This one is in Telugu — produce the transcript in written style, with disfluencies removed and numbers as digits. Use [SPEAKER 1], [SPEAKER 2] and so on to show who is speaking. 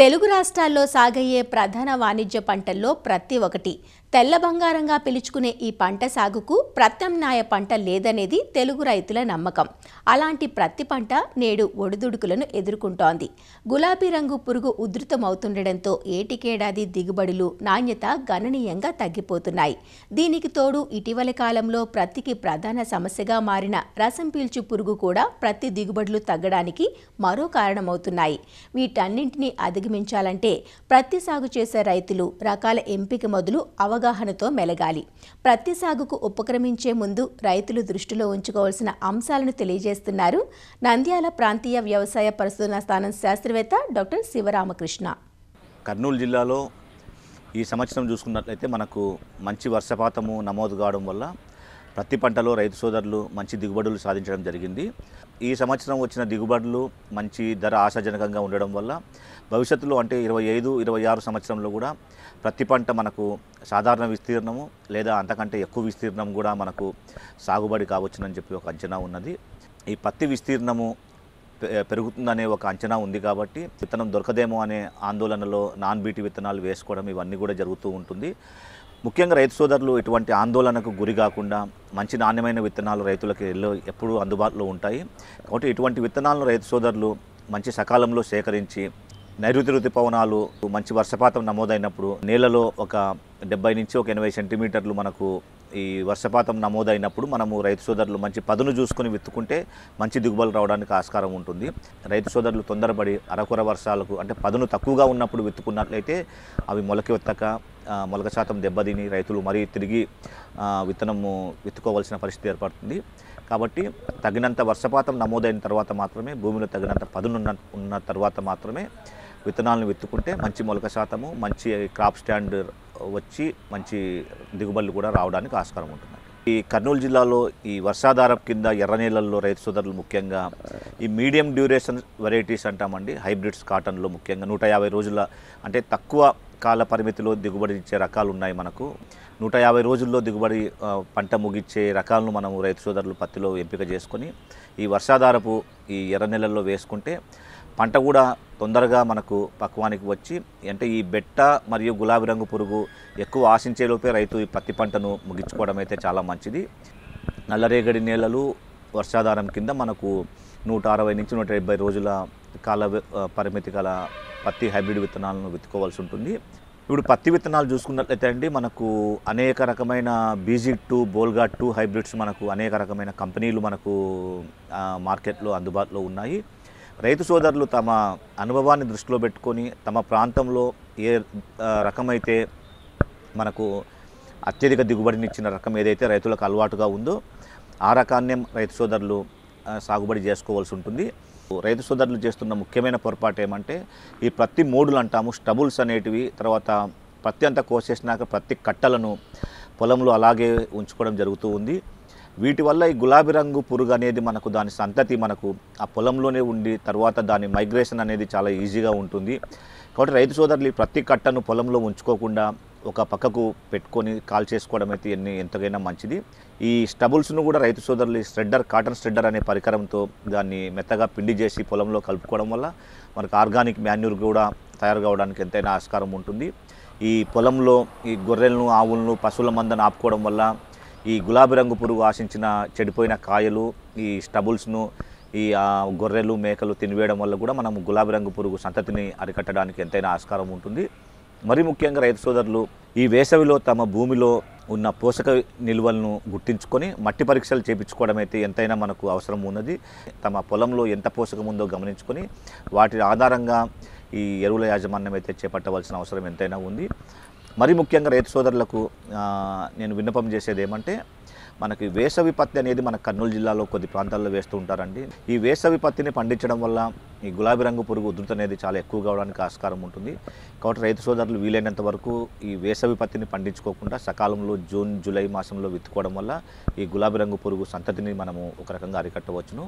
[SPEAKER 1] తెలుగు రాష్ట్రాల్లో సాగయ్యే ప్రధాన వాణిజ్య పంటల్లో ప్రతి ఒక్కటి తెల్ల బంగారంగా పిలుచుకునే ఈ పంట సాగుకు ప్రత్యామ్నాయ పంట లేదనేది తెలుగు రైతుల నమ్మకం. అలాంటి ప్రతి పంట నేడు ఒడిదుడుకులను ఎదుర్కొంటోంది. గులాబీ రంగు పురుగు ఉధృతమవుతుండటంతో ఏటికేడాది దిగుబడులు, నాణ్యత గణనీయంగా తగ్గిపోతున్నాయి. దీనికి తోడు ఇటీవలి కాలంలో ప్రత్తికి ప్రధాన సమస్యగా మారిన రసం పీల్చు పురుగు కూడా ప్రత్తి దిగుబడులు తగ్గడానికి మరో కారణమవుతున్నాయి. వీటన్నింటినీ అధిగమించాలంటే ప్రత్తి సాగు చేసే రైతులు రకాల ఎంపిక మొదలు అవగాహనతో మెలగాలి. ప్రత్తి సాగుకు ఉపక్రమించే ముందు రైతులు దృష్టిలో ఉంచుకోవాల్సిన అంశాలను తెలియజేస్తున్నారు నంద్యాల ప్రాంతీయ వ్యవసాయ పరిశోధనా స్థానం శాస్త్రవేత్త డాక్టర్ శివరామకృష్ణ.
[SPEAKER 2] కర్నూలు జిల్లాలో ఈ సంవత్సరం చూసుకున్నట్లయితే మనకు మంచి వర్షపాతము నమోదు కావడం వల్ల ప్రతి పంటలో రైతు సోదరులు మంచి దిగుబడులు సాధించడం జరిగింది. ఈ సంవత్సరం వచ్చిన దిగుబడులు మంచి ధర ఆశాజనకంగా ఉండడం వల్ల భవిష్యత్తులో అంటే 25-26 సంవత్సరంలో కూడా ప్రతి పంట మనకు సాధారణ విస్తీర్ణము లేదా అంతకంటే ఎక్కువ విస్తీర్ణం కూడా మనకు సాగుబడి కావచ్చునని చెప్పి ఒక అంచనా ఉన్నది. ఈ పత్తి విస్తీర్ణము పెరుగుతుందనే ఒక అంచనా ఉంది కాబట్టి విత్తనం దొరకదేమో అనే ఆందోళనలో నాన్ బీటీ విత్తనాలు వేసుకోవడం ఇవన్నీ కూడా జరుగుతూ ఉంటుంది. ముఖ్యంగా రైతు సోదరులు ఇటువంటి ఆందోళనకు గురి కాకుండా మంచి నాణ్యమైన విత్తనాలు రైతులకు ఎప్పుడూ అందుబాటులో ఉంటాయి. కాబట్టి ఇటువంటి విత్తనాలను రైతు సోదరులు మంచి సకాలంలో సేకరించి నైరుతి ఋతుపవనాలు మంచి వర్షపాతం నమోదైనప్పుడు నేలలో ఒక 70 నుంచి 80 సెంటీమీటర్లు మనకు ఈ వర్షపాతం నమోదైనప్పుడు మనము రైతు సోదరులు మంచి పదును చూసుకొని విత్తుకుంటే మంచి దిగుబడులు రావడానికి ఆస్కారం ఉంటుంది. రైతు సోదరులు తొందరపడి అరకొర వర్షాలకు అంటే పదును తక్కువగా ఉన్నప్పుడు విత్తుకున్నట్లయితే అవి మొలక శాతం దెబ్బతిని రైతులు మరీ తిరిగి విత్తనము విత్తుకోవాల్సిన పరిస్థితి ఏర్పడుతుంది. కాబట్టి తగినంత వర్షపాతం నమోదైన తర్వాత మాత్రమే, భూమిలో తగినంత పదును ఉన్న తర్వాత మాత్రమే విత్తనాలను విత్తుకుంటే మంచి మొలక శాతము, మంచి క్రాప్ స్టాండ్ వచ్చి మంచి దిగుబడులు కూడా రావడానికి ఆస్కారం ఉంటుంది. ఈ కర్నూలు జిల్లాలో ఈ వర్షాధారం కింద ఎర్ర నేలల్లో రైతు సోదరులు ముఖ్యంగా ఈ మీడియం డ్యూరేషన్ వెరైటీస్ అంటామండి, హైబ్రిడ్స్ కాటన్లో ముఖ్యంగా 150 రోజుల అంటే తక్కువ కాల పరిమితిలో దిగుబడి ఇచ్చే రకాలు ఉన్నాయి. మనకు 150 రోజుల్లో దిగుబడి పంట ముగిచ్చే రకాలను మనము రైతు సోదరులు పత్తిలో ఎంపిక చేసుకొని ఈ వర్షాధారపు ఈ ఎర్ర నెలల్లో వేసుకుంటే పంట కూడా తొందరగా మనకు పక్వానికి వచ్చి అంటే ఈ బెట్ట మరియు గులాబీ రంగు పురుగు ఎక్కువ ఆశించేలోపే రైతు ఈ పత్తి పంటను ముగించుకోవడం అయితే చాలా మంచిది. నల్లరేగడి నేలలు వర్షాధారం కింద మనకు 160 నుంచి 170 రోజుల కాల పరిమితి గల పత్తి హైబ్రిడ్ విత్తనాలను విత్తుకోవాల్సి ఉంటుంది. ఇప్పుడు పత్తి విత్తనాలు చూసుకున్నట్లయితే అండి మనకు అనేక రకమైన BZ2, బోల్గా2 హైబ్రిడ్స్ మనకు అనేక రకమైన కంపెనీలు మనకు మార్కెట్లో అందుబాటులో ఉన్నాయి. రైతు సోదరులు తమ అనుభవాన్ని దృష్టిలో పెట్టుకొని తమ ప్రాంతంలో ఏ రకమైతే మనకు అత్యధిక దిగుబడినిచ్చిన రకం ఏదైతే రైతులకు అలవాటుగా ఉందో ఆ రకాన్నే రైతు సోదరులు సాగుబడి చేసుకోవాల్సి ఉంటుంది. రైతు సోదరులు చేస్తున్న ముఖ్యమైన పొరపాటు ఏమంటే ఈ ప్రతి మోడులు అంటాము, స్టబుల్స్ అనేటివి, తర్వాత ప్రతి అంతా కోసేసినాక ప్రతి కట్టలను పొలంలో అలాగే ఉంచుకోవడం జరుగుతూ ఉంది. వీటి వల్ల ఈ గులాబీ రంగు పురుగు అనేది మనకు దాని సంతతి మనకు ఆ పొలంలోనే ఉండి తర్వాత దాని మైగ్రేషన్ అనేది చాలా ఈజీగా ఉంటుంది. కాబట్టి రైతు సోదరులు ప్రతి కట్టను పొలంలో ఉంచుకోకుండా ఒక పక్కకు పెట్టుకొని కాల్ చేసుకోవడం అయితే ఎంతకైనా మంచిది. ఈ స్టబుల్స్ను కూడా రైతు సోదరులు కాటన్ స్ట్రెడ్డర్ అనే పరికరంతో దాన్ని మెత్తగా పిండి చేసి పొలంలో కలుపుకోవడం వల్ల మనకు ఆర్గానిక్ మాన్యూర్ కూడా తయారు కావడానికి ఎంతైనా ఆస్కారం ఉంటుంది. ఈ పొలంలో ఈ గొర్రెలను, ఆవులను, పశువుల మందను ఆపుకోవడం వల్ల ఈ గులాబీ రంగు పురుగు ఆశించిన చెడిపోయిన కాయలు, ఈ స్టబుల్స్ను ఈ గొర్రెలు, మేకలు తినివేయడం వల్ల కూడా మనం గులాబీ రంగు పురుగు సంతతిని అరికట్టడానికి ఎంతైనా ఆస్కారం ఉంటుంది. మరి ముఖ్యంగా రైతు సోదరులు ఈ వేసవిలో తమ భూమిలో ఉన్న పోషక నిల్వలను గుర్తించుకొని మట్టి పరీక్షలు చేయించుకోవడం అయితే ఎంతైనా మనకు అవసరం ఉన్నది. తమ పొలంలో ఎంత పోషకం ఉందో గమనించుకొని వాటి ఆధారంగా ఈ ఎరువుల యాజమాన్యం అయితే చేపట్టవలసిన అవసరం ఎంతైనా ఉంది. మరి ముఖ్యంగా రైతు సోదరులకు నేను విన్నపం చేసేది ఏమంటే మనకి వేసవి పత్తి అనేది మన కర్నూలు జిల్లాలో కొద్ది ప్రాంతాల్లో వేస్తూ ఉంటారండి. ఈ వేసవి పత్తిని పండించడం వల్ల ఈ గులాబీ రంగు పురుగు ఉధృతి అనేది చాలా ఎక్కువ కావడానికి ఆస్కారం ఉంటుంది. కాబట్టి రైతు సోదరులు వీలైనంత వరకు ఈ వేసవి పత్తిని పండించుకోకుండా సకాలంలో జూన్, జూలై మాసంలో విత్తుకోవడం వల్ల ఈ గులాబీ రంగు పురుగు సంతతిని మనము ఒక రకంగా అరికట్టవచ్చును.